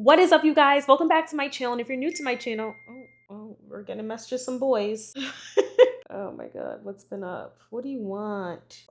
What is up, you guys? Welcome back to my channel. And if you're new to my channel, we're gonna mess with some boys. Oh my god, what's been up? What do you want?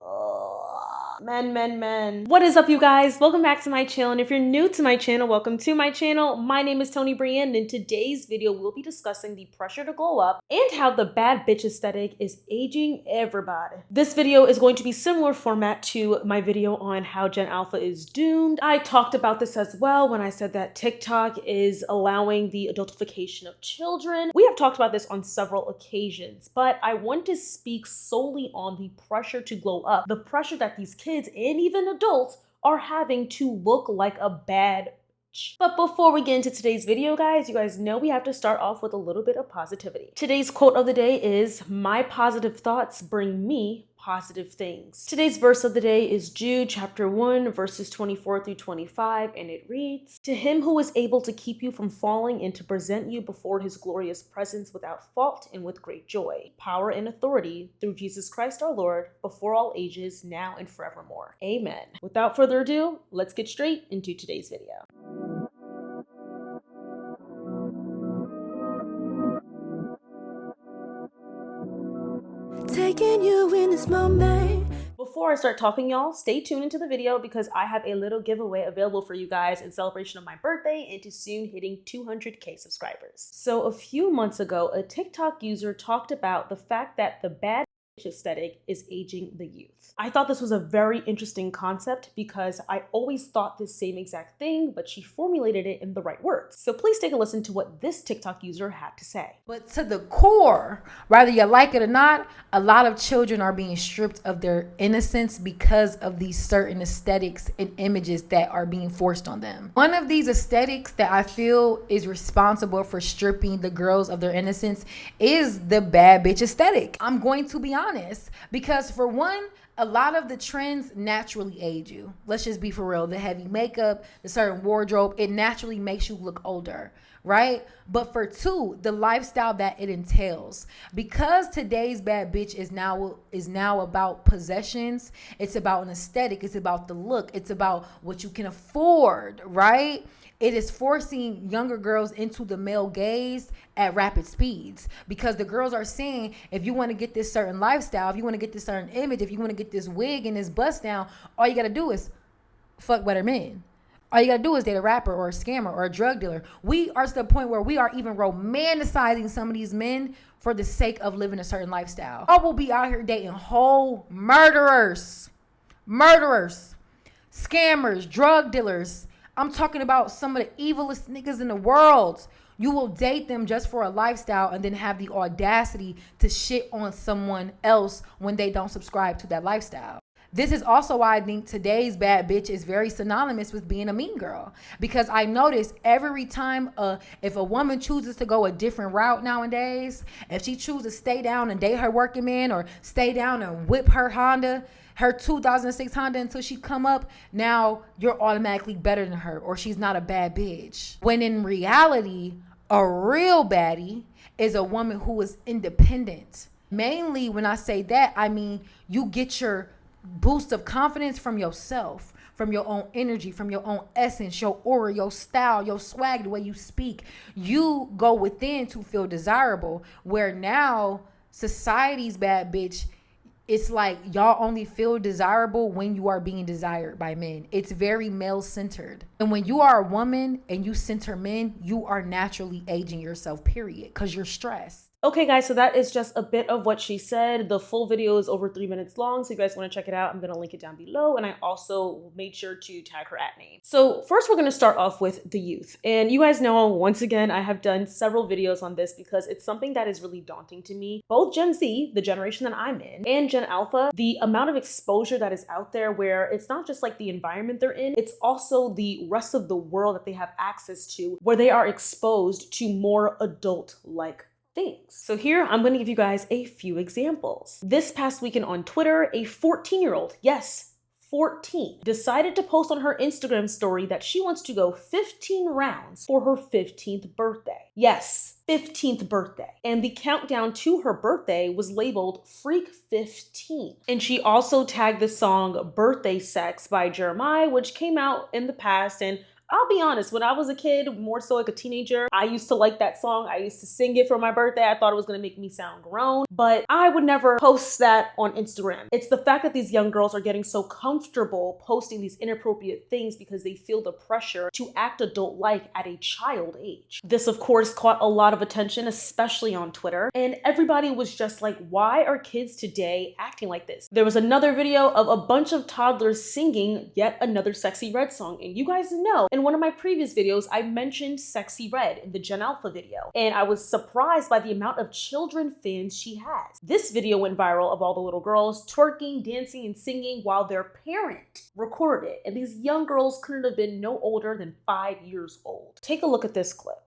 Men. What is up, you guys? Welcome back to my channel. And if you're new to my channel, welcome to my channel. My name is Toni Bryanne, and in today's video, we'll be discussing the pressure to glow up and how the bad bitch aesthetic is aging everybody. This video is going to be similar format to my video on how Gen Alpha is doomed. I talked about this as well when I said that TikTok is allowing the adultification of children. We have talked about this on several occasions, but I want to speak solely on the pressure to glow up, the pressure that these kids and even adults are having to look like a bad bitch. But before we get into today's video, guys, you guys know we have to start off with a little bit of positivity. Today's quote of the day is, "My positive thoughts bring me positive things." Today's verse of the day is Jude chapter 1 verses 24 through 25, and it reads, "To him who is able to keep you from falling and to present you before his glorious presence without fault and with great joy, power and authority through Jesus Christ our Lord, before all ages, now and forevermore. Amen." Without further ado, let's get straight into today's video. Taking you in this moment. Before I start talking, y'all, stay tuned into the video because I have a little giveaway available for you guys in celebration of my birthday and to soon hitting 200K subscribers. So a few months ago, a TikTok user talked about the fact that the bad aesthetic is aging the youth. I thought this was a very interesting concept because I always thought the same exact thing, but she formulated it in the right words. So please take a listen to what this TikTok user had to say. But to the core, whether you like it or not, a lot of children are being stripped of their innocence because of these certain aesthetics and images that are being forced on them. One of these aesthetics that I feel is responsible for stripping the girls of their innocence is the bad bitch aesthetic. I'm going to be honest, because for one, a lot of the trends naturally age you. Let's just be for real. The heavy makeup, the certain wardrobe, it naturally makes you look older, right? But for two, the lifestyle that it entails. Because today's bad bitch is now about possessions, it's about an aesthetic, it's about the look, it's about what you can afford, right? It is forcing younger girls into the male gaze at rapid speeds because the girls are saying, if you want to get this certain lifestyle, if you want to get this certain image, if you want to get this wig and this bust down, all you got to do is fuck better men. All you got to do is date a rapper or a scammer or a drug dealer. We are to the point where we are even romanticizing some of these men for the sake of living a certain lifestyle. I will be out here dating whole murderers, scammers, drug dealers. I'm talking about some of the evilest niggas in the world. You will date them just for a lifestyle and then have the audacity to shit on someone else when they don't subscribe to that lifestyle. This is also why I think today's bad bitch is very synonymous with being a mean girl. Because I notice every time if a woman chooses to go a different route nowadays, if she chooses to stay down and date her working man or stay down and whip her Honda, her 2006 Honda until she come up, now you're automatically better than her or she's not a bad bitch. When in reality, a real baddie is a woman who is independent. Mainly when I say that, I mean you get your boost of confidence from yourself, from your own energy, from your own essence, your aura, your style, your swag, the way you speak. You go within to feel desirable, where now society's bad bitch, it's like y'all only feel desirable when you are being desired by men. It's very male-centered. And when you are a woman and you center men, you are naturally aging yourself, period, because you're stressed. Okay, guys, so that is just a bit of what she said. The full video is over 3 minutes long, so if you guys want to check it out, I'm going to link it down below, and I also made sure to tag her at name. So first, we're going to start off with the youth. And you guys know, once again, I have done several videos on this because it's something that is really daunting to me. Both Gen Z, the generation that I'm in, and Gen Alpha, the amount of exposure that is out there where it's not just like the environment they're in, it's also the rest of the world that they have access to, where they are exposed to more adult-like things. So here I'm going to give you guys a few examples. This past weekend on Twitter, a 14-year-old, yes, 14, decided to post on her Instagram story that she wants to go 15 rounds for her 15th birthday. Yes, 15th birthday. And the countdown to her birthday was labeled Freak 15. And she also tagged the song Birthday Sex by Jeremiah, which came out in the past, and I'll be honest, when I was a kid, more so like a teenager, I used to like that song. I used to sing it for my birthday. I thought it was gonna make me sound grown, but I would never post that on Instagram. It's the fact that these young girls are getting so comfortable posting these inappropriate things because they feel the pressure to act adult-like at a child age. This, of course, caught a lot of attention, especially on Twitter, and everybody was just like, why are kids today acting like this? There was another video of a bunch of toddlers singing yet another Sexy Red song, and you guys know, in one of my previous videos, I mentioned Sexy Red in the Gen Alpha video, and I was surprised by the amount of children fans she has. This video went viral of all the little girls twerking, dancing, and singing while their parent recorded it, and these young girls couldn't have been no older than 5 years old. Take a look at this clip.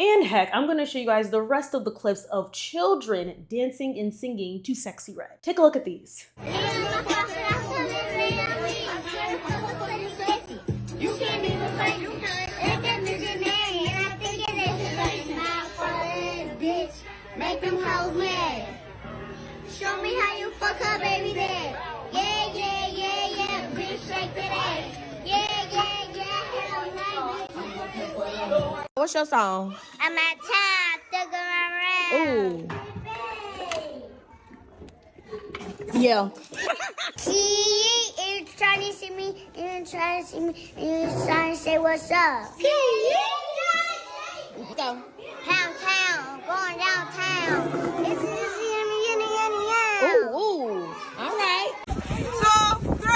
And heck, I'm gonna show you guys the rest of the clips of children dancing and singing to Sexy Red. Take a look at these. Make them hoes mad. Show me how you fuck her baby dad. Yeah, yeah, yeah, yeah. Bitch, shake that ass. Yeah, yeah, yeah. Hell no. What's your song? I'm at town, thugging around. Ooh. Yeah. You trying to see me, you trying to see me, you trying to say what's up. Let's go. Downtown, going downtown. It's Ooh, ooh. All right. 2, 3.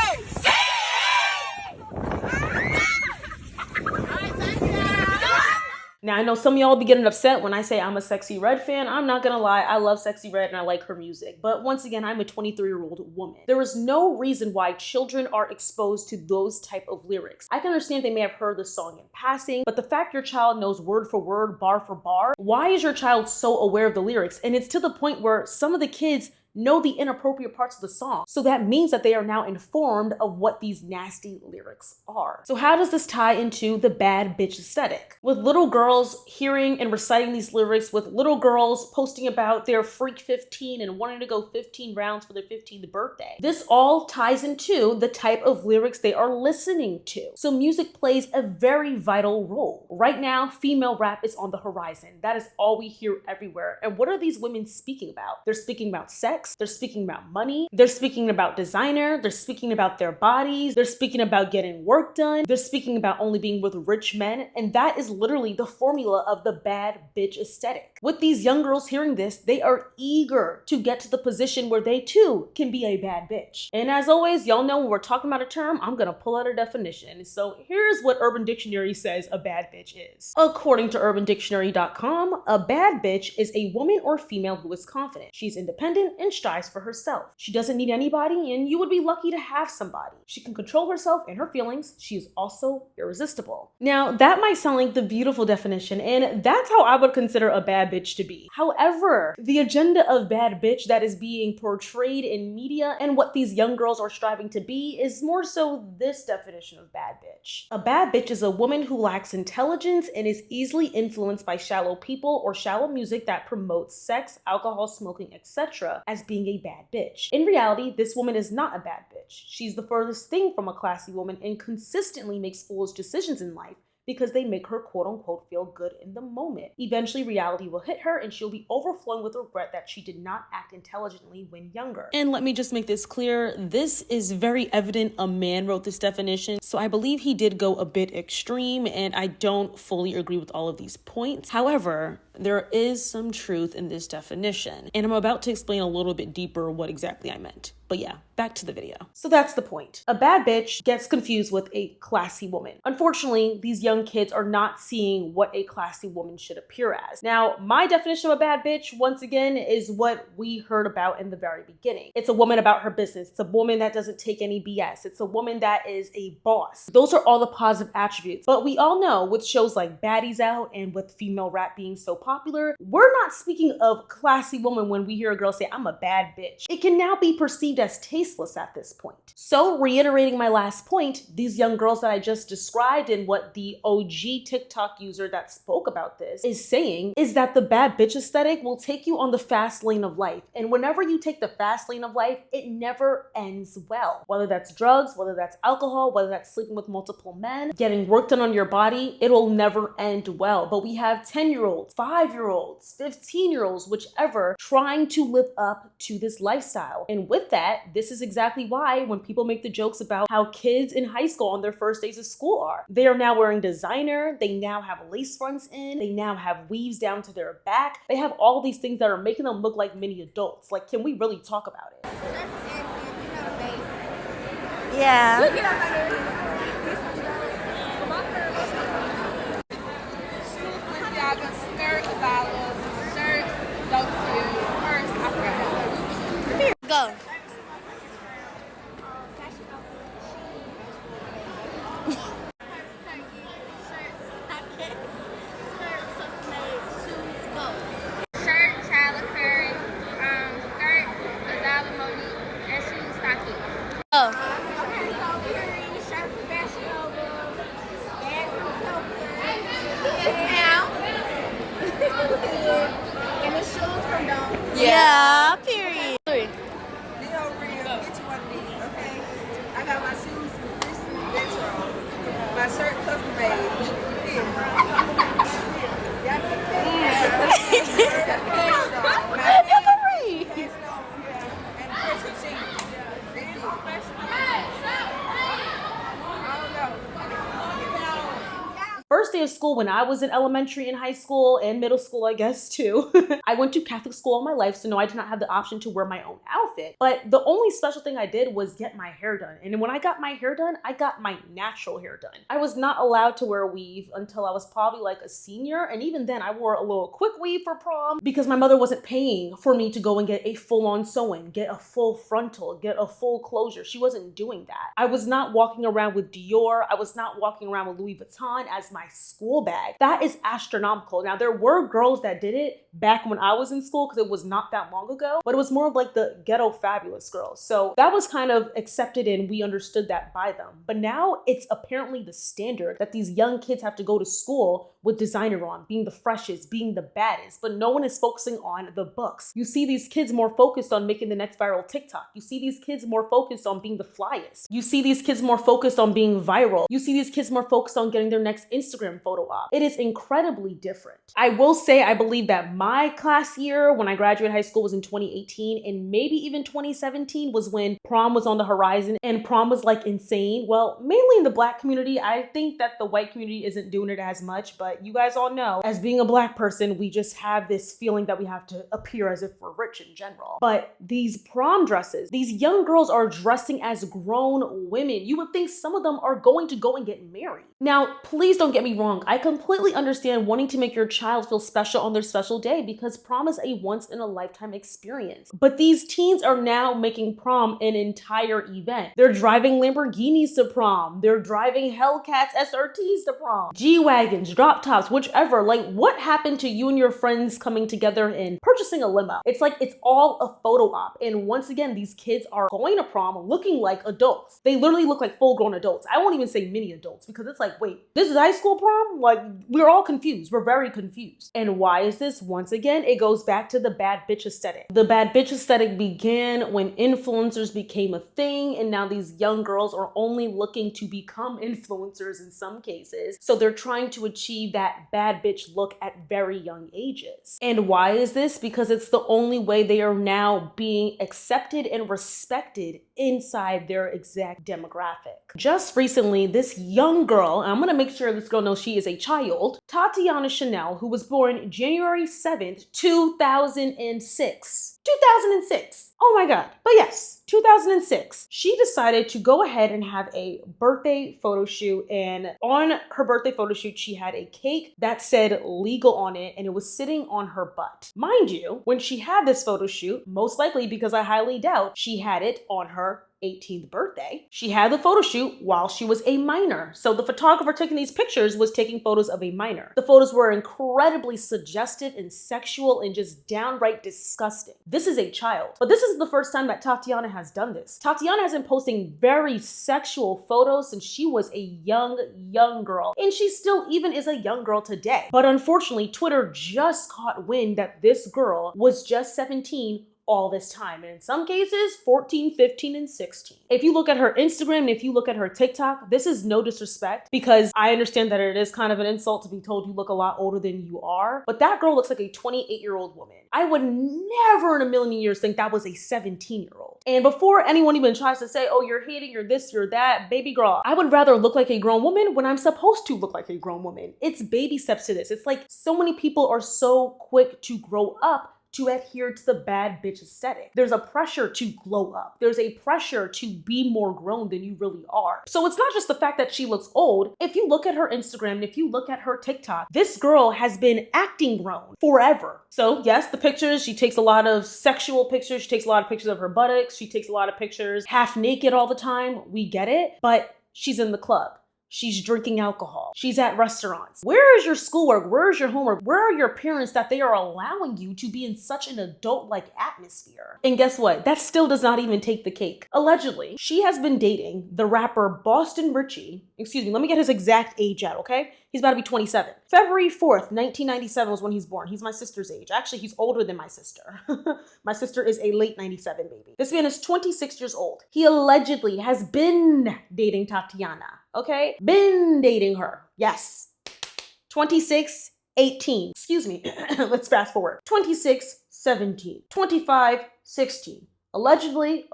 Now, I know some of y'all be getting upset when I say I'm a Sexy Red fan. I'm not gonna lie, I love Sexy Red and I like her music. But once again, I'm a 23-year-old woman. There is no reason why children are exposed to those type of lyrics. I can understand they may have heard the song in passing, but the fact your child knows word for word, bar for bar, why is your child so aware of the lyrics? And it's to the point where some of the kids know the inappropriate parts of the song. So that means that they are now informed of what these nasty lyrics are. So how does this tie into the bad bitch aesthetic? With little girls hearing and reciting these lyrics, with little girls posting about their freak 15 and wanting to go 15 rounds for their 15th birthday. This all ties into the type of lyrics they are listening to. So music plays a very vital role. Right now, female rap is on the horizon. That is all we hear everywhere. And what are these women speaking about? They're speaking about sex, they're speaking about money, they're speaking about designer, they're speaking about their bodies, they're speaking about getting work done, they're speaking about only being with rich men, and that is literally the formula of the bad bitch aesthetic. With these young girls hearing this, they are eager to get to the position where they too can be a bad bitch. And as always, y'all know when we're talking about a term, I'm gonna pull out a definition. So here's what Urban Dictionary says a bad bitch is. According to urbandictionary.com, a bad bitch is a woman or female who is confident. She's independent and strives for herself. She doesn't need anybody, and you would be lucky to have somebody. She can control herself and her feelings. She is also irresistible. Now, that might sound like the beautiful definition, and that's how I would consider a bad bitch to be. However, the agenda of bad bitch that is being portrayed in media and what these young girls are striving to be is more so this definition of bad bitch. A bad bitch is a woman who lacks intelligence and is easily influenced by shallow people or shallow music that promotes sex, alcohol, smoking, etc. as being a bad bitch. In reality, this woman is not a bad bitch. She's the furthest thing from a classy woman and consistently makes foolish decisions in life because they make her quote unquote feel good in the moment. Eventually, reality will hit her and she'll be overflowing with regret that she did not act intelligently when younger. And let me just make this clear, this is very evident a man wrote this definition, so I believe he did go a bit extreme and I don't fully agree with all of these points. However, there is some truth in this definition, and I'm about to explain a little bit deeper what exactly I meant. But But yeah, back to the video. So that's the point. A bad bitch gets confused with a classy woman. Unfortunately, these young kids are not seeing what a classy woman should appear as. Now, my definition of a bad bitch, once again, is what we heard about in the very beginning. It's a woman about her business. It's a woman that doesn't take any BS. It's a woman that is a boss. Those are all the positive attributes. But we all know with shows like Baddie's out and with female rap being so popular, we're not speaking of classy woman when we hear a girl say, I'm a bad bitch. It can now be perceived as tasteless at this point. So reiterating my last point, these young girls that I just described and what the OG TikTok user that spoke about this is saying is that the bad bitch aesthetic will take you on the fast lane of life. And whenever you take the fast lane of life, it never ends well. Whether that's drugs, whether that's alcohol, whether that's sleeping with multiple men, getting work done on your body, it will never end well. But we have 10-year-olds, 5-year-olds, 15-year-olds, whichever, trying to live up to this lifestyle. And with that, this is exactly why when people make the jokes about how kids in high school on their first days of school are, they are now wearing designer, they now have lace fronts in, they now have weaves down to their back, they have all these things that are making them look like mini adults. Like, can we really talk about it? Yeah. Go. Yeah, period. Get you one of these, okay? I got my shoes from Retro. My shirt custom made. First day of school when I was in elementary and high school and middle school, I guess too. I went to Catholic school all my life, so no, I did not have the option to wear my own outfit. But the only special thing I did was get my hair done. And when I got my hair done, I got my natural hair done. I was not allowed to wear a weave until I was probably like a senior. And even then I wore a little quick weave for prom because my mother wasn't paying for me to go and get a full-on sew-in, get a full frontal, get a full closure. She wasn't doing that. I was not walking around with Dior. I was not walking around with Louis Vuitton as my school bag. That is astronomical. Now, there were girls that did it back when I was in school because it was not that long ago, but it was more of like the ghetto fabulous girls. So that was kind of accepted and we understood that by them. But now it's apparently the standard that these young kids have to go to school with designer on, being the freshest, being the baddest, but no one is focusing on the books. You see these kids more focused on making the next viral TikTok. You see these kids more focused on being the flyest. You see these kids more focused on being viral. You see these kids more focused on getting their next Instagram photo op. It is incredibly different. I will say I believe that my class year when I graduated high school was in 2018 and maybe even 2017 was when prom was on the horizon and prom was like insane. Well, mainly in the Black community. I think that the white community isn't doing it as much, but you guys all know, as being a Black person, we just have this feeling that we have to appear as if we're rich in general. But these prom dresses, these young girls are dressing as grown women. You would think some of them are going to go and get married. Now, please don't get me wrong. I completely understand wanting to make your child feel special on their special day because prom is a once-in-a-lifetime experience. But these teens are now making prom an entire event. They're driving Lamborghinis to prom. They're driving Hellcats SRTs to prom. G-Wagons, drop tops, whichever. Like, what happened to you and your friends coming together and purchasing a limo? It's like it's all a photo op. And once again, these kids are going to prom looking like adults. They literally look like full-grown adults. I won't even say mini adults because it's like, wait, this is high school prom? Like, we're all confused. We're very confused. And why is this? Once again, it goes back to the bad bitch aesthetic. The bad bitch aesthetic began when influencers became a thing, and now these young girls are only looking to become influencers in some cases. So they're trying to achieve that bad bitch look at very young ages. And why is this? Because it's the only way they are now being accepted and respected inside their exact demographic. Just recently, this young girl, and I'm gonna make sure this girl knows she is a child, Tatiana Chanel, who was born January 7th, 2006. 2006. Oh my God. But yes, 2006, she decided to go ahead and have a birthday photo shoot. And on her birthday photo shoot, she had a cake that said legal on it, and it was sitting on her butt. Mind you, when she had this photo shoot, most likely because I highly doubt she had it on her 18th birthday, she had the photo shoot while she was a minor. So the photographer taking these pictures was taking photos of a minor. The photos were incredibly suggestive and sexual and just downright disgusting. This is a child. But this is the first time that Tatiana has done this. Tatiana has been posting very sexual photos since she was a young girl. And she still even is a young girl today. But unfortunately, Twitter just caught wind that this girl was just 17 all this time, and in some cases 14, 15, and 16. If you look at her Instagram and if you look at her TikTok, this is no disrespect, because I understand that it is kind of an insult to be told you look a lot older than you are, but that girl looks like a 28-year-old woman. I would never in a million years think that was a 17-year-old. And before anyone even tries to say, oh, you're hating, you're this, you're that, baby girl, I would rather look like a grown woman when I'm supposed to look like a grown woman. It's baby steps to this. It's like so many people are so quick to grow up to adhere to the bad bitch aesthetic. There's a pressure to glow up. There's a pressure to be more grown than you really are. So it's not just the fact that she looks old. If you look at her Instagram, and if you look at her TikTok, this girl has been acting grown forever. So yes, the pictures, she takes a lot of sexual pictures. She takes a lot of pictures of her buttocks. She takes a lot of pictures half naked all the time. We get it, but she's in the club. She's drinking alcohol. She's at restaurants. Where is your schoolwork? Where is your homework? Where are your parents that they are allowing you to be in such an adult-like atmosphere? And guess what? That still does not even take the cake. Allegedly, she has been dating the rapper Boston Richie. Excuse me, let me get his exact age out, okay? He's about to be 27. February 4th, 1997 was when he's born. He's my sister's age. Actually, he's older than my sister. My sister is a late 97 baby. This man is 26 years old. He allegedly has been dating Tatiana, okay? Been dating her. Yes. 26, 18. Excuse me. Let's fast forward. 26, 17. 25, 16. Allegedly.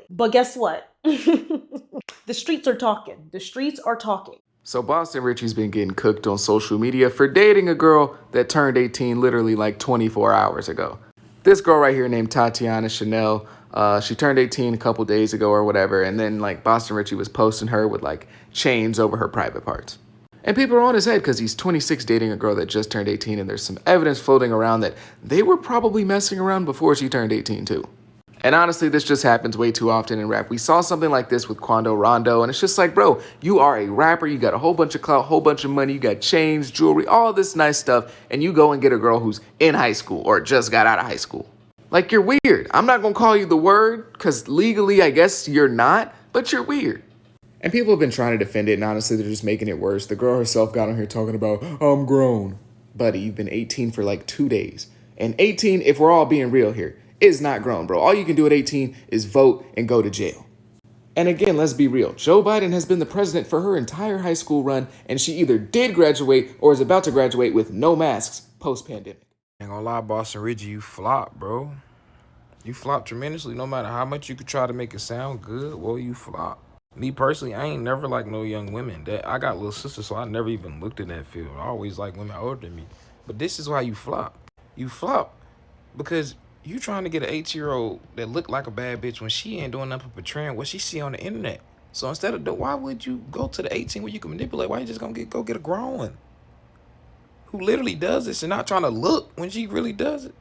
But guess what? The streets are talking. The streets are talking. So Boston Richie's been getting cooked on social media for dating a girl that turned 18 literally like 24 hours ago. This girl right here named Tatiana Chanel, she turned 18 a couple days ago or whatever, and then like Boston Richie was posting her with like chains over her private parts. And people are on his head because he's 26 dating a girl that just turned 18, and there's some evidence floating around that they were probably messing around before she turned 18 too. And honestly, this just happens way too often in rap. We saw something like this with Quando Rondo, and it's just like, bro, you are a rapper, you got a whole bunch of clout, whole bunch of money, you got chains, jewelry, all this nice stuff, and you go and get a girl who's in high school or just got out of high school. Like, you're weird. I'm not gonna call you the word, because legally, I guess you're not, but you're weird. And people have been trying to defend it, and honestly, they're just making it worse. The girl herself got on here talking about, I'm grown. Buddy, you've been 18 for like 2 days. And 18, if we're all being real here, is not grown, bro. All you can do at 18 is vote and go to jail. And again, let's be real. Joe Biden has been the president for her entire high school run, and she either did graduate or is about to graduate with no masks post-pandemic. Ain't gonna lie, Boston Richie, you flop, bro. You flop tremendously. No matter how much you could try to make it sound good, well, you flop. Me personally, I ain't never like no young women. I got little sisters, so I never even looked in that field. I always like women older than me. But this is why you flop. You flop because you trying to get an 18-year-old that look like a bad bitch when she ain't doing nothing but portraying what she see on the internet. So instead of why would you go to the 18 where you can manipulate? Why you just gonna go get a grown one who literally does this and not trying to look when she really does it?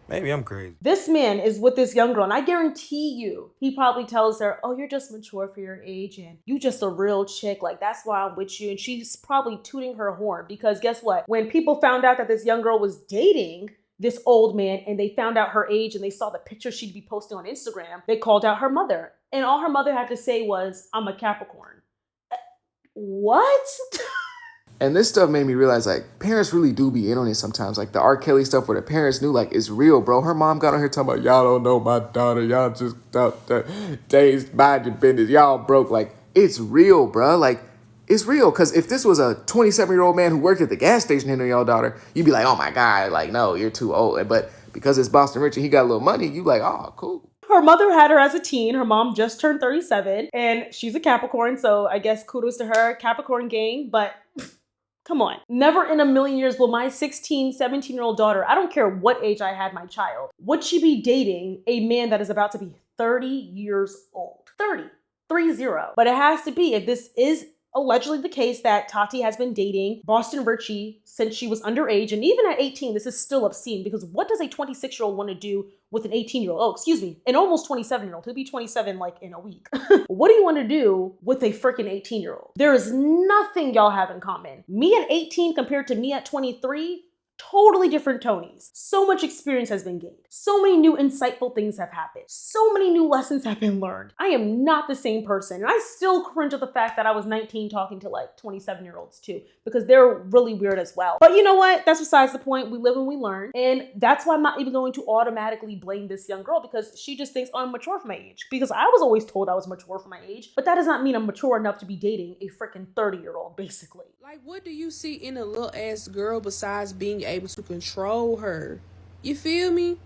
Maybe I'm crazy. This man is with this young girl, and I guarantee you, he probably tells her, oh, you're just mature for your age, and you just a real chick. Like, that's why I'm with you. And she's probably tooting her horn, because guess what? When people found out that this young girl was dating this old man, and they found out her age, and they saw the picture she'd be posting on Instagram, they called out her mother. And all her mother had to say was, I'm a Capricorn. What? And this stuff made me realize, like, parents really do be in on it sometimes. Like, the R. Kelly stuff where the parents knew, like, it's real, bro. Her mom got on here talking about, y'all don't know my daughter. Y'all just days mind your business. Y'all broke. Like, it's real, bro. Like, it's real. Because if this was a 27-year-old man who worked at the gas station hitting y'all daughter, you'd be like, oh, my God. Like, no, you're too old. But because it's Boston Richie, he got a little money, you like, oh, cool. Her mother had her as a teen. Her mom just turned 37, and she's a Capricorn. So I guess kudos to her, Capricorn gang. But come on. Never in a million years will my 16, 17-year-old daughter, I don't care what age I had my child, would she be dating a man that is about to be 30 years old. 30. 3-0. But it has to be, if this is allegedly the case that Tati has been dating Boston Richie since she was underage, and even at 18, this is still obscene, because what does a 26-year-old want to do with an 18-year-old? Oh, excuse me, an almost 27-year-old. He'll be 27 like in a week. What do you want to do with a freaking 18-year-old? There is nothing y'all have in common. Me at 18 compared to me at 23, totally different Tonys. So much experience has been gained. So many new insightful things have happened. So many new lessons have been learned. I am not the same person. And I still cringe at the fact that I was 19 talking to like 27-year-olds too, because they're really weird as well. But you know what? That's besides the point. We live and we learn. And that's why I'm not even going to automatically blame this young girl, because she just thinks, oh, I'm mature for my age. Because I was always told I was mature for my age, but that does not mean I'm mature enough to be dating a freaking 30-year-old, basically. Like, what do you see in a little ass girl besides being able to control her? You feel me?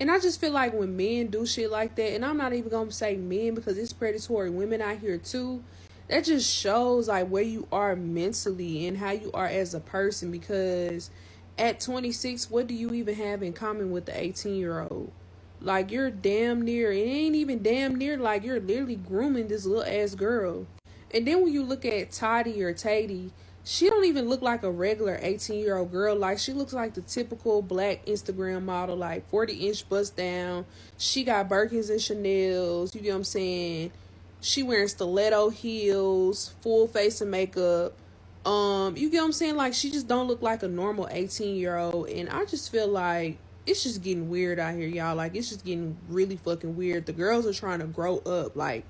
And I just feel like when men do shit like that, and I'm not even gonna say men because it's predatory women out here too, that just shows like where you are mentally and how you are as a person. Because at 26, what do you even have in common with the 18-year-old? Like, you're damn near, it ain't even damn near, like you're literally grooming this little ass girl. And then when you look at Tati or Tati, she don't even look like a regular 18-year-old girl. Like, she looks like the typical black Instagram model, like 40-inch bust down. She got Birkins and Chanels, you get what I'm saying? She wearing stiletto heels, full face of makeup. You get what I'm saying? Like, she just don't look like a normal 18-year-old. And I just feel like it's just getting weird out here, y'all. Like, it's just getting really fucking weird. The girls are trying to grow up, like,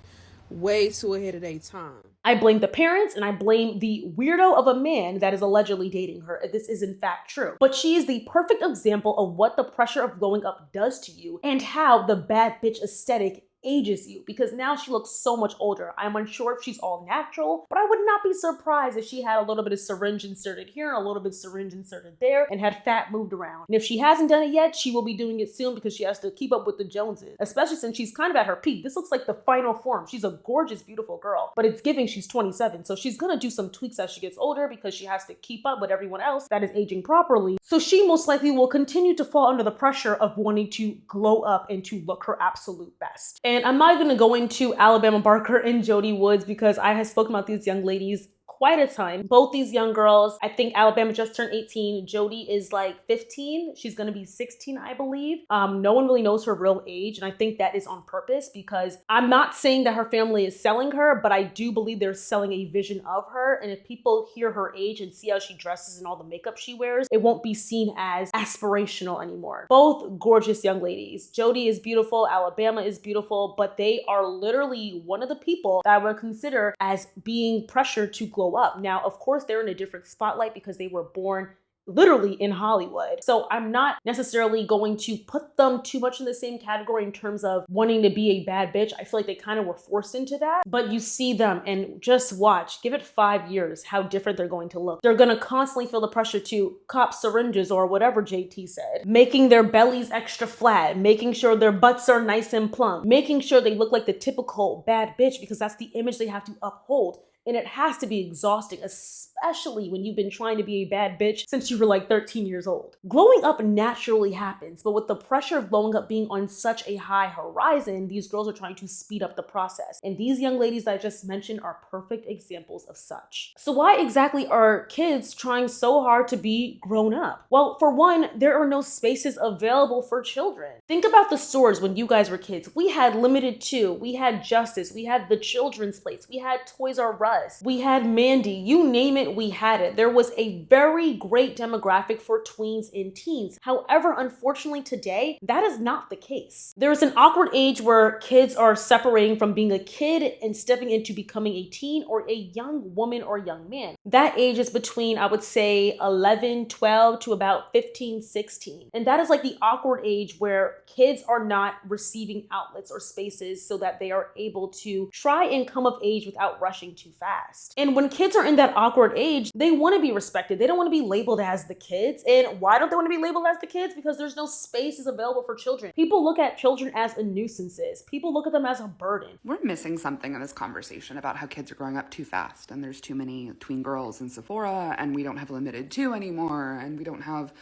way too ahead of their time. I blame the parents and I blame the weirdo of a man that is allegedly dating her, if this is in fact true. But she is the perfect example of what the pressure of growing up does to you and how the bad bitch aesthetic ages you, because now she looks so much older. I'm unsure if she's all natural, but I would not be surprised if she had a little bit of syringe inserted here and a little bit of syringe inserted there and had fat moved around. And if she hasn't done it yet, she will be doing it soon, because she has to keep up with the Joneses, especially since she's kind of at her peak. This looks like the final form. She's a gorgeous, beautiful girl, but it's giving she's 27. So she's gonna do some tweaks as she gets older, because she has to keep up with everyone else that is aging properly. So she most likely will continue to fall under the pressure of wanting to glow up and to look her absolute best. And I'm not going to go into Alabama Barker and Jody Woods, because I have spoken about these young ladies quite a time. Both these young girls, I think Alabama just turned 18. Jody is like 15. She's going to be 16, I believe. No one really knows her real age. And I think that is on purpose, because I'm not saying that her family is selling her, but I do believe they're selling a vision of her. And if people hear her age and see how she dresses and all the makeup she wears, it won't be seen as aspirational anymore. Both gorgeous young ladies. Jody is beautiful. Alabama is beautiful, but they are literally one of the people that I would consider as being pressured to glow up. Now, of course, they're in a different spotlight because they were born literally in Hollywood. So I'm not necessarily going to put them too much in the same category in terms of wanting to be a bad bitch. I feel like they kind of were forced into that, but you see them and just watch, give it 5 years, how different they're going to look. They're going to constantly feel the pressure to cop syringes or whatever JT said, making their bellies extra flat, making sure their butts are nice and plump, making sure they look like the typical bad bitch, because that's the image they have to uphold. And it has to be exhausting, especially when you've been trying to be a bad bitch since you were like 13 years old. Glowing up naturally happens, but with the pressure of glowing up being on such a high horizon, these girls are trying to speed up the process. And these young ladies that I just mentioned are perfect examples of such. So why exactly are kids trying so hard to be grown up? Well, for one, there are no spaces available for children. Think about the stores when you guys were kids. We had Limited Too, we had Justice, we had the Children's Place, we had Toys R Us, we had Mandy, you name it, we had it. There was a very great demographic for tweens and teens. However, unfortunately today, that is not the case. There is an awkward age where kids are separating from being a kid and stepping into becoming a teen or a young woman or young man. That age is between, I would say, 11, 12 to about 15, 16. And that is like the awkward age where kids are not receiving outlets or spaces so that they are able to try and come of age without rushing too fast. And when kids are in that awkward age, they want to be respected. They don't want to be labeled as the kids. And why don't they want to be labeled as the kids? Because there's no spaces available for children. People look at children as nuisances. People look at them as a burden. We're missing something in this conversation about how kids are growing up too fast, and there's too many tween girls in Sephora, and we don't have Limited Too anymore, and we don't have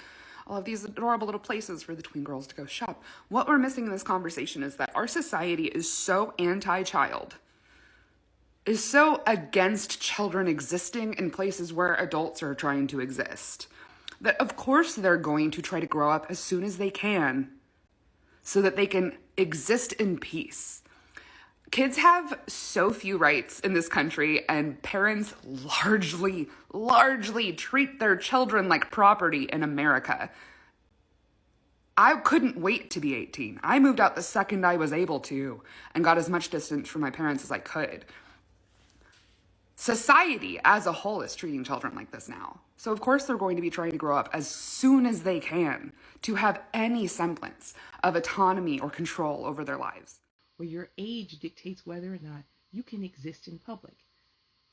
all of these adorable little places for the tween girls to go shop. What we're missing in this conversation is that our society is so anti-child, is so against children existing in places where adults are trying to exist, that of course they're going to try to grow up as soon as they can so that they can exist in peace. Kids have so few rights in this country, and parents largely treat their children like property in America. I couldn't wait to be 18. I moved out the second I was able to and got as much distance from my parents as I could. Society as a whole is treating children like this now. So of course they're going to be trying to grow up as soon as they can to have any semblance of autonomy or control over their lives. Where your age dictates whether or not you can exist in public.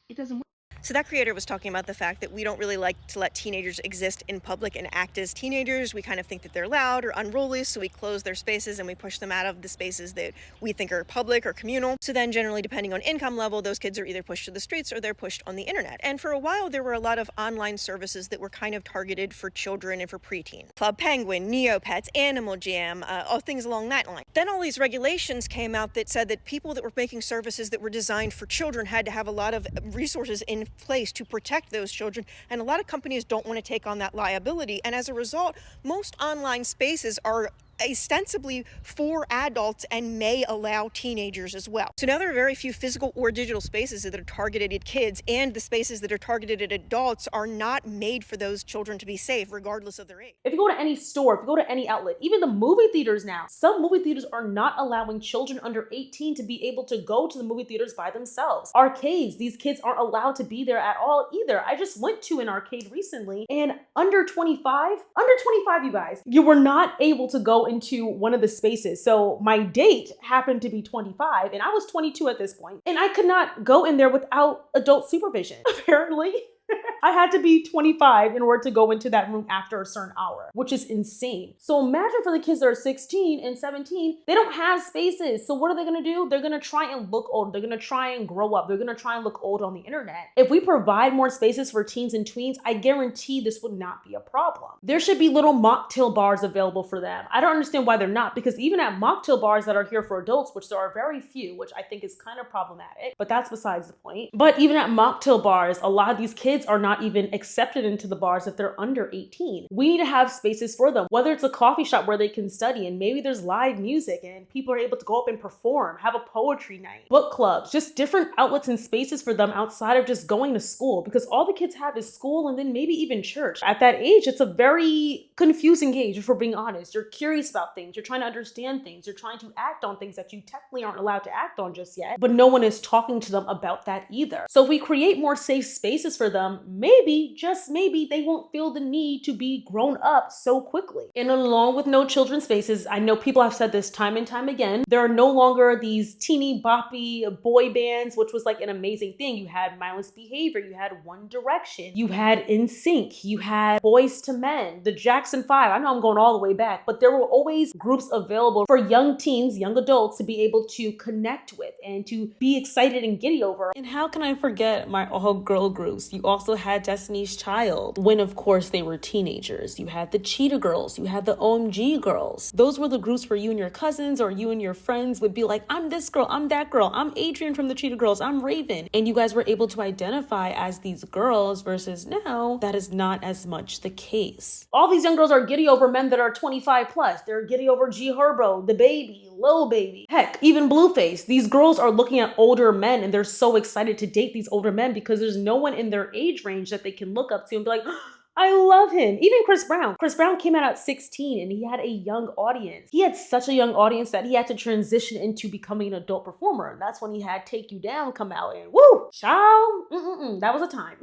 It doesn't work. So that creator was talking about the fact that we don't really like to let teenagers exist in public and act as teenagers. We kind of think that they're loud or unruly, so we close their spaces and we push them out of the spaces that we think are public or communal. So then generally, depending on income level, those kids are either pushed to the streets or they're pushed on the internet. And for a while, there were a lot of online services that were kind of targeted for children and for preteen. Club Penguin, Neopets, Animal Jam, all things along that line. Then all these regulations came out that said that people that were making services that were designed for children had to have a lot of resources in place to protect those children, and a lot of companies don't want to take on that liability, and as a result, most online spaces are ostensibly for adults and may allow teenagers as well. So now there are very few physical or digital spaces that are targeted at kids, and the spaces that are targeted at adults are not made for those children to be safe regardless of their age. If you go to any store, if you go to any outlet, even the movie theaters now, some movie theaters are not allowing children under 18 to be able to go to the movie theaters by themselves. Arcades, these kids aren't allowed to be there at all either. I just went to an arcade recently, and under 25, you guys, you were not able to go into one of the spaces. So my date happened to be 25 and I was 22 at this point, and I could not go in there without adult supervision. Apparently, I had to be 25 in order to go into that room after a certain hour, which is insane. So imagine for the kids that are 16 and 17, they don't have spaces. So what are they gonna do? They're gonna try and look old. They're gonna try and grow up. They're gonna try and look old on the internet. If we provide more spaces for teens and tweens, I guarantee this would not be a problem. There should be little mocktail bars available for them. I don't understand why they're not, because even at mocktail bars that are here for adults, which there are very few, which I think is kind of problematic, but that's besides the point. But even at mocktail bars, a lot of these kids are not even accepted into the bars if they're under 18. We need to have spaces for them, whether it's a coffee shop where they can study and maybe there's live music and people are able to go up and perform, have a poetry night, book clubs, just different outlets and spaces for them outside of just going to school, because all the kids have is school and then maybe even church. At that age, it's a very confusing age, if we're being honest. You're curious about things, you're trying to understand things, you're trying to act on things that you technically aren't allowed to act on just yet, but no one is talking to them about that either. So if we create more safe spaces for them, maybe, just maybe, they won't feel the need to be grown up so quickly. And along with no children's spaces, I know people have said this time and time again, there are no longer these teeny boppy boy bands, which was like an amazing thing. You had Mindless Behavior, you had One Direction, you had NSYNC, you had Boys to Men, the Jackson 5. I know I'm going all the way back, but there were always groups available for young teens, young adults to be able to connect with and to be excited and giddy over. And how can I forget my all-girl groups? You also had Destiny's Child, when of course they were teenagers. You had the Cheetah Girls, you had the OMG Girls. Those were the groups where you and your cousins or you and your friends would be like, I'm this girl, I'm that girl, I'm Adrian from the Cheetah Girls, I'm Raven. And you guys were able to identify as these girls, versus now that is not as much the case. All these young girls are giddy over men that are 25 plus. They're giddy over G Herbo, The Baby, Lil Baby, heck, even Blueface. These girls are looking at older men and they're so excited to date these older men because there's no one in their age range that they can look up to and be like, I love him. Even Chris Brown. Chris Brown came out at 16 and he had a young audience. He had such a young audience that he had to transition into becoming an adult performer. And that's when he had Take You Down come out and woo, child, that was a time.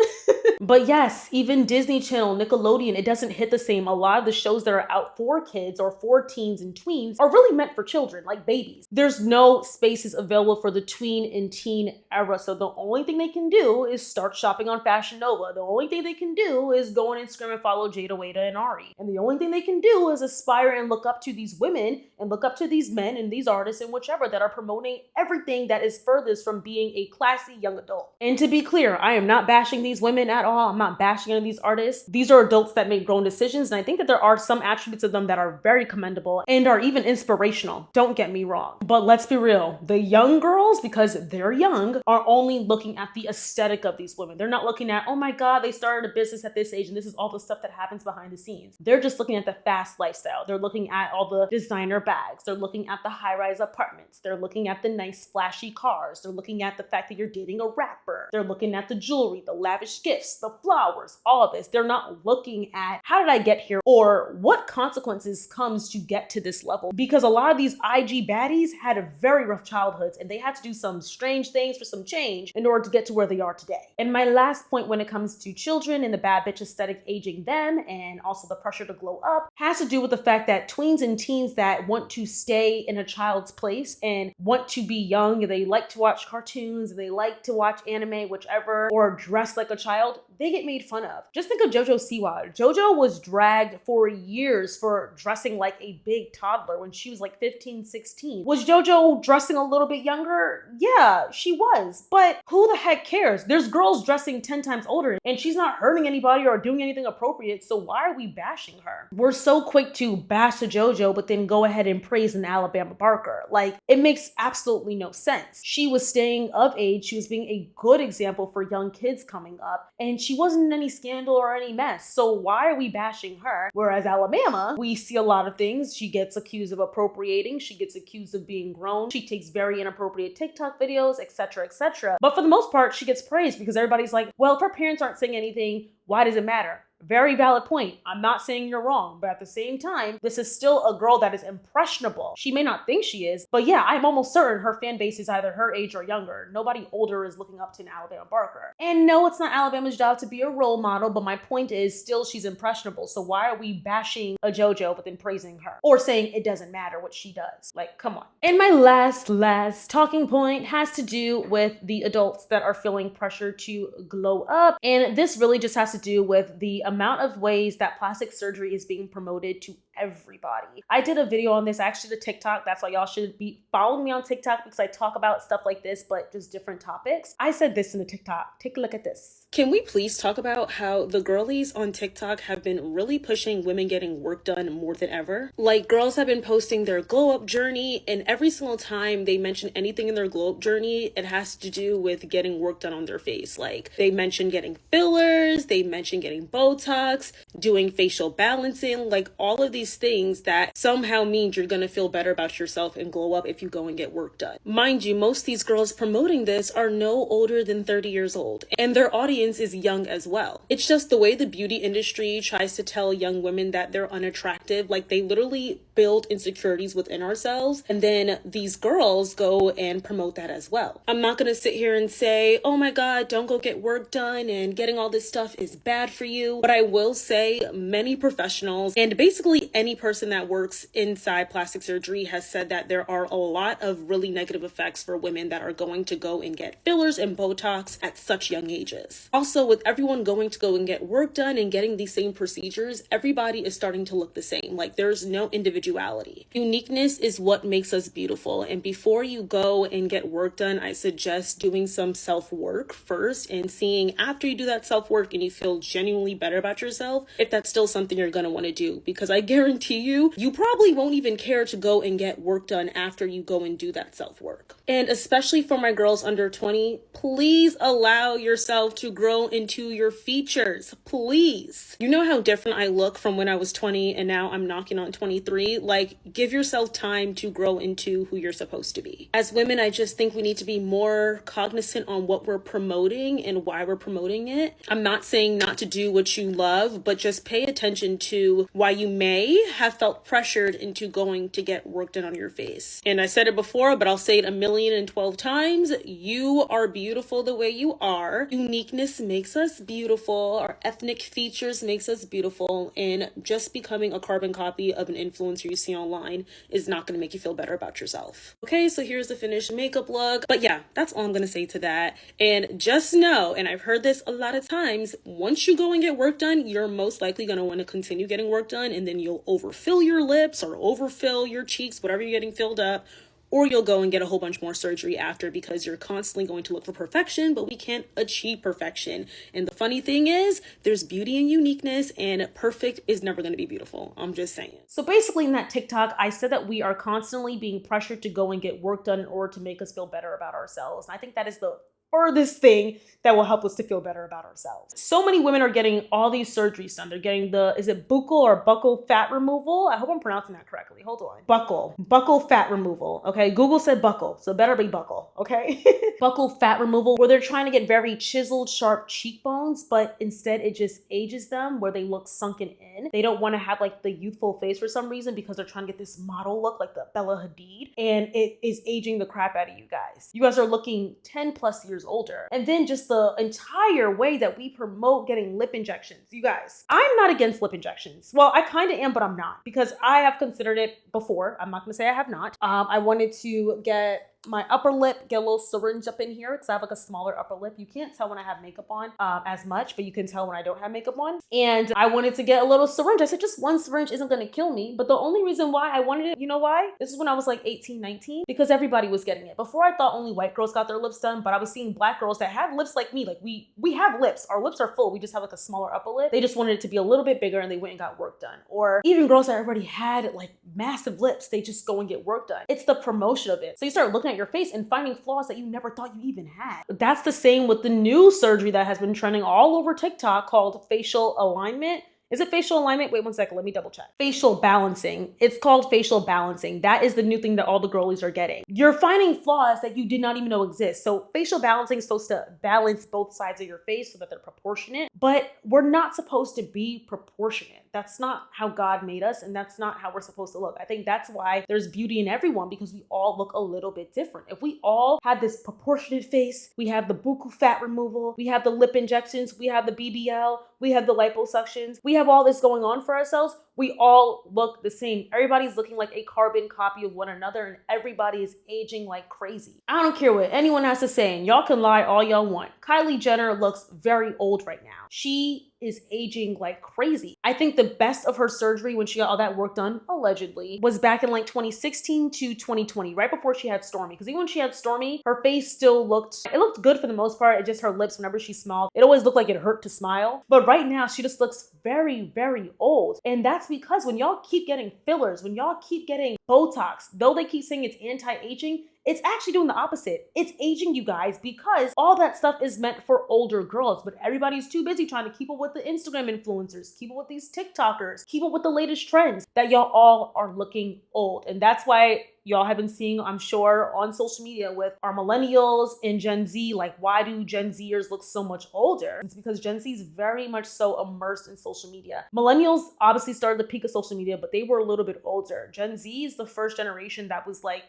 But yes, even Disney Channel, Nickelodeon, it doesn't hit the same. A lot of the shows that are out for kids or for teens and tweens are really meant for children, like babies. There's no spaces available for the tween and teen era. So the only thing they can do is start shopping on Fashion Nova. The only thing they can do is go on Instagram and follow Jada, Wada, and Ari. And the only thing they can do is aspire and look up to these women and look up to these men and these artists and whichever that are promoting everything that is furthest from being a classy young adult. adult. And to be clear, I am not bashing these women at all. I'm not bashing any of these artists. These are adults that make grown decisions, and I think that there are some attributes of them that are very commendable and are even inspirational. Don't get me wrong. But let's be real, the young girls, because they're young, are only looking at the aesthetic of these women. They're not looking at, oh my God, they started a business at this age and this is all the stuff that happens behind the scenes. They're just looking at the fast lifestyle. They're looking at all the designer bags. They're looking at the high-rise apartments. They're looking at the nice flashy cars. They're looking at the fact that you're dating a rapper. They're looking at the jewelry, the lavish gifts, the flowers, all of this. They're not looking at how did I get here or what consequences comes to get to this level, because a lot of these IG baddies had a very rough childhoods and they had to do some strange things for some change in order to get to where they are today. And my last point when it comes to children and the bad bitch aesthetic aging then, and also the pressure to glow up, has to do with the fact that tweens and teens that want to stay in a child's place and want to be young, they like to watch cartoons, they like to watch anime, whichever, or dress like a child, they get made fun of. Just think of JoJo Siwa. JoJo was dragged for years for dressing like a big toddler when she was like 15, 16. Was JoJo dressing a little bit younger? Yeah, she was. But who the heck cares? There's girls dressing 10 times older and she's not hurting anybody or doing anything appropriate, so why are we bashing her? We're so quick to bash the JoJo but then go ahead and praise an Alabama Barker. Like, it makes absolutely no sense. She was staying of age, she was being a good example for young kids coming up, and she wasn't in any scandal or any mess, so why are we bashing her? Whereas Alabama, we see a lot of things. She gets accused of appropriating, she gets accused of being grown, she takes very inappropriate TikTok videos, etc., etc. But for the most part, she gets praised because everybody's like, well, if her parents aren't saying anything, why does it matter? Very valid point. I'm not saying you're wrong, but at the same time, this is still a girl that is impressionable. She may not think she is, but yeah, I'm almost certain her fan base is either her age or younger. Nobody older is looking up to an Alabama Barker. And no, it's not Alabama's job to be a role model, but my point is still she's impressionable. So why are we bashing a JoJo but then praising her? Or saying it doesn't matter what she does? Like, come on. And my last talking point has to do with the adults that are feeling pressure to glow up. And this really just has to do with the amount of ways that plastic surgery is being promoted to everybody. I did a video on this, actually, the TikTok. That's why y'all should be following me on TikTok, because I talk about stuff like this, but just different topics. I said this in the TikTok. Take a look at this. Can we please talk about how the girlies on TikTok have been really pushing women getting work done more than ever? Like, girls have been posting their glow up journey, and every single time they mention anything in their glow up journey, it has to do with getting work done on their face. Like, they mention getting fillers, they mention getting Botox, doing facial balancing, like all of these things that somehow means you're gonna feel better about yourself and glow up if you go and get work done. Mind you, most of these girls promoting this are no older than 30 years old, and their audience is young as well. It's just the way the beauty industry tries to tell young women that they're unattractive. Like, they literally build insecurities within ourselves, and then these girls go and promote that as well. I'm not gonna sit here and say, oh my God, don't go get work done and getting all this stuff is bad for you. But I will say many professionals and basically any person that works inside plastic surgery has said that there are a lot of really negative effects for women that are going to go and get fillers and Botox at such young ages. Also, with everyone going to go and get work done and getting these same procedures, everybody is starting to look the same. Like, there's no individuality. Uniqueness is what makes us beautiful. And before you go and get work done, I suggest doing some self-work first and seeing after you do that self-work and you feel genuinely better about yourself, if that's still something you're going to want to do. Because I guarantee you, you probably won't even care to go and get work done after you go and do that self-work. And especially for my girls under 20, please allow yourself to grow into your features. Please. You know how different I look from when I was 20 and now I'm knocking on 23? Like, give yourself time to grow into who you're supposed to be. As women, I just think we need to be more cognizant on what we're promoting and why we're promoting it. I'm not saying not to do what you love, but just pay attention to why you may have felt pressured into going to get work done on your face. And I said it before, but I'll say it 1,012 times. You are beautiful the way you are. Uniqueness makes us beautiful. Our ethnic features makes us beautiful. And just becoming a carbon copy of an influencer you see online is not going to make you feel better about yourself. Okay, so here's the finished makeup look. But yeah, that's all I'm going to say to that. And just know, and I've heard this a lot of times, once you go and get work done, you're most likely going to want to continue getting work done, and then you'll overfill your lips or overfill your cheeks, whatever you're getting filled up, or you'll go and get a whole bunch more surgery after because you're constantly going to look for perfection, but we can't achieve perfection. And the funny thing is, there's beauty in uniqueness, and perfect is never going to be beautiful. I'm just saying. So basically in that TikTok, I said that we are constantly being pressured to go and get work done in order to make us feel better about ourselves. And I think that is the furthest thing that will help us to feel better about ourselves. So many women are getting all these surgeries done. They're getting is it buccal or buccal fat removal? I hope I'm pronouncing that correctly. Hold on. Buccal fat removal. Okay, Google said buccal, so it better be buccal, okay? Buccal fat removal, where they're trying to get very chiseled, sharp cheekbones, but instead it just ages them where they look sunken in. They don't want to have like the youthful face for some reason because they're trying to get this model look like the Bella Hadid, and it is aging the crap out of you guys. You guys are looking 10 plus years older. And then just the entire way that we promote getting lip injections. You guys, I'm not against lip injections. Well, I kind of am, but I'm not, because I have considered it before. I'm not gonna say I have not. I wanted to get my upper lip, get a little syringe up in here because I have like a smaller upper lip. You can't tell when I have makeup on as much, but you can tell when I don't have makeup on. And I wanted to get a little syringe. I said just one syringe isn't going to kill me. But the only reason why I wanted it, you know why? This is when I was like 18, 19, because everybody was getting it. Before I thought only white girls got their lips done, but I was seeing black girls that had lips like me. Like we have lips. Our lips are full. We just have like a smaller upper lip. They just wanted it to be a little bit bigger and they went and got work done. Or even girls that already had like massive lips, they just go and get work done. It's the promotion of it. So you start looking at your face and finding flaws that you never thought you even had. That's the same with the new surgery that has been trending all over TikTok called facial alignment. Is it facial alignment? Wait one second, let me double check. Facial balancing. It's called facial balancing. That is the new thing that all the girlies are getting. You're finding flaws that you did not even know exist. So facial balancing is supposed to balance both sides of your face so that they're proportionate, but we're not supposed to be proportionate. That's not how God made us, and that's not how we're supposed to look. I think that's why there's beauty in everyone, because we all look a little bit different. If we all had this proportionate face, we have the buccal fat removal, we have the lip injections, we have the BBL, we have the liposuctions, we have all this going on for ourselves, we all look the same. Everybody's looking like a carbon copy of one another, and everybody is aging like crazy. I don't care what anyone has to say, and y'all can lie all y'all want. Kylie Jenner looks very old right now. She is aging like crazy. I think the best of her surgery when she got all that work done, allegedly, was back in like 2016 to 2020, right before she had Stormi. Because even when she had Stormi, her face still looked good for the most part. It just her lips, whenever she smiled, it always looked like it hurt to smile. But right now, she just looks very, very old. And that's because when y'all keep getting fillers, when y'all keep getting Botox, though they keep saying it's anti-aging, it's actually doing the opposite. It's aging you guys, because all that stuff is meant for older girls, but everybody's too busy trying to keep up with the Instagram influencers, keep up with these TikTokers, keep up with the latest trends, that y'all all are looking old. And that's why y'all have been seeing, I'm sure, on social media with our millennials and Gen Z, like, why do Gen Zers look so much older? It's because Gen Z is very much so immersed in social media. Millennials obviously started the peak of social media, but they were a little bit older. Gen Z is the first generation that was like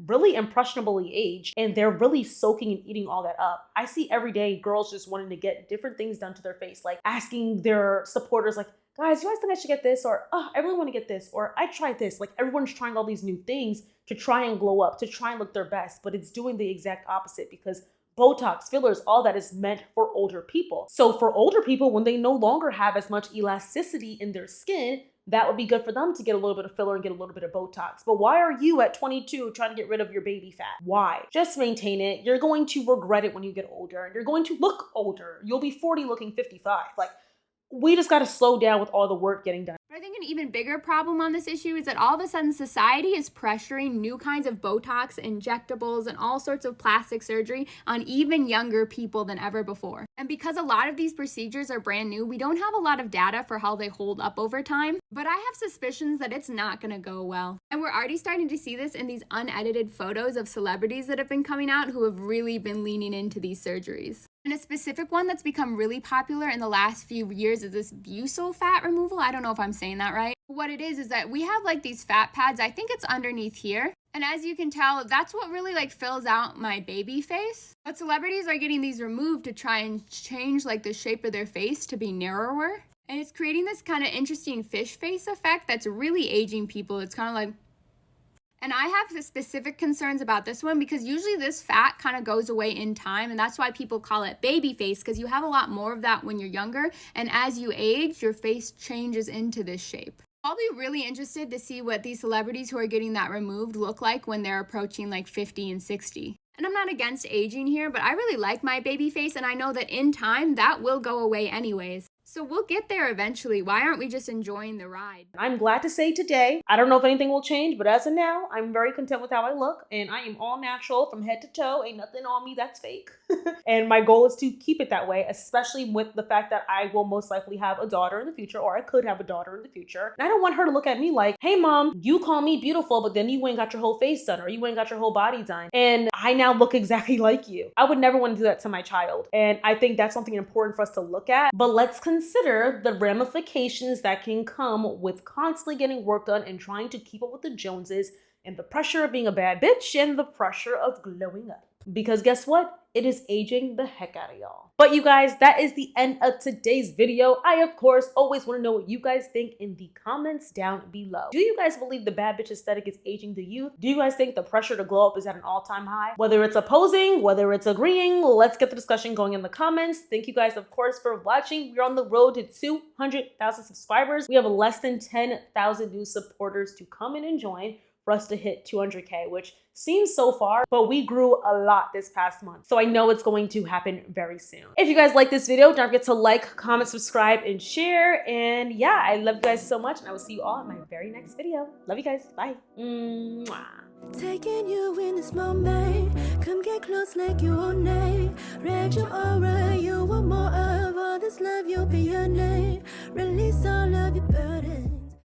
really impressionably aged, and they're really soaking and eating all that up. I see every day girls just wanting to get different things done to their face, like asking their supporters, like, guys, you guys think I should get this? Or, oh, I really want to get this. Or I tried this. Like, everyone's trying all these new things to try and glow up, to try and look their best, but it's doing the exact opposite, because Botox, fillers, all that is meant for older people. So for older people, when they no longer have as much elasticity in their skin, that would be good for them to get a little bit of filler and get a little bit of Botox. But why are you at 22 trying to get rid of your baby fat? Why? Just maintain it. You're going to regret it when you get older. You're going to look older. You'll be 40 looking 55. Like, we just got to slow down with all the work getting done. I think an even bigger problem on this issue is that all of a sudden society is pressuring new kinds of Botox, injectables, and all sorts of plastic surgery on even younger people than ever before. And because a lot of these procedures are brand new, we don't have a lot of data for how they hold up over time, but I have suspicions that it's not going to go well. And we're already starting to see this in these unedited photos of celebrities that have been coming out who have really been leaning into these surgeries. And a specific one that's become really popular in the last few years is this buccal fat removal. I don't know if I'm saying that right. What it is that we have like these fat pads. I think it's underneath here. And as you can tell, that's what really like fills out my baby face. But celebrities are getting these removed to try and change like the shape of their face to be narrower. And it's creating this kind of interesting fish face effect that's really aging people. It's kind of like, and I have specific concerns about this one because usually this fat kind of goes away in time, and that's why people call it baby face, because you have a lot more of that when you're younger, and as you age, your face changes into this shape. I'll be really interested to see what these celebrities who are getting that removed look like when they're approaching like 50 and 60. And I'm not against aging here, but I really like my baby face, and I know that in time that will go away anyways. So we'll get there eventually. Why aren't we just enjoying the ride? I'm glad to say today, I don't know if anything will change, but as of now, I'm very content with how I look, and I am all natural from head to toe. Ain't nothing on me that's fake. And my goal is to keep it that way, especially with the fact that I will most likely have a daughter in the future, or I could have a daughter in the future. And I don't want her to look at me like, hey mom, you call me beautiful, but then you ain't got your whole face done, or you ain't got your whole body done, and I now look exactly like you. I would never want to do that to my child. And I think that's something important for us to look at. But let's consider the ramifications that can come with constantly getting work done and trying to keep up with the Joneses, and the pressure of being a bad bitch, and the pressure of glowing up. Because guess what? It is aging the heck out of y'all. But you guys, that is the end of today's video. I, of course, always want to know what you guys think in the comments down below. Do you guys believe the bad bitch aesthetic is aging the youth? Do you guys think the pressure to glow up is at an all-time high? Whether it's opposing, whether it's agreeing, let's get the discussion going in the comments. Thank you guys, of course, for watching. We're on the road to 200,000 subscribers. We have less than 10,000 new supporters to come in and join for us to hit 200K, which seems so far, but we grew a lot this past month. So I know it's going to happen very soon. If you guys like this video, don't forget to like, comment, subscribe, and share. And yeah, I love you guys so much, and I will see you all in my very next video. Love you guys. Bye. Mwah. Taking you in this moment, come get close like you own name. Read your aura, you want more of all this love, you'll be your name. Release all of your burdens.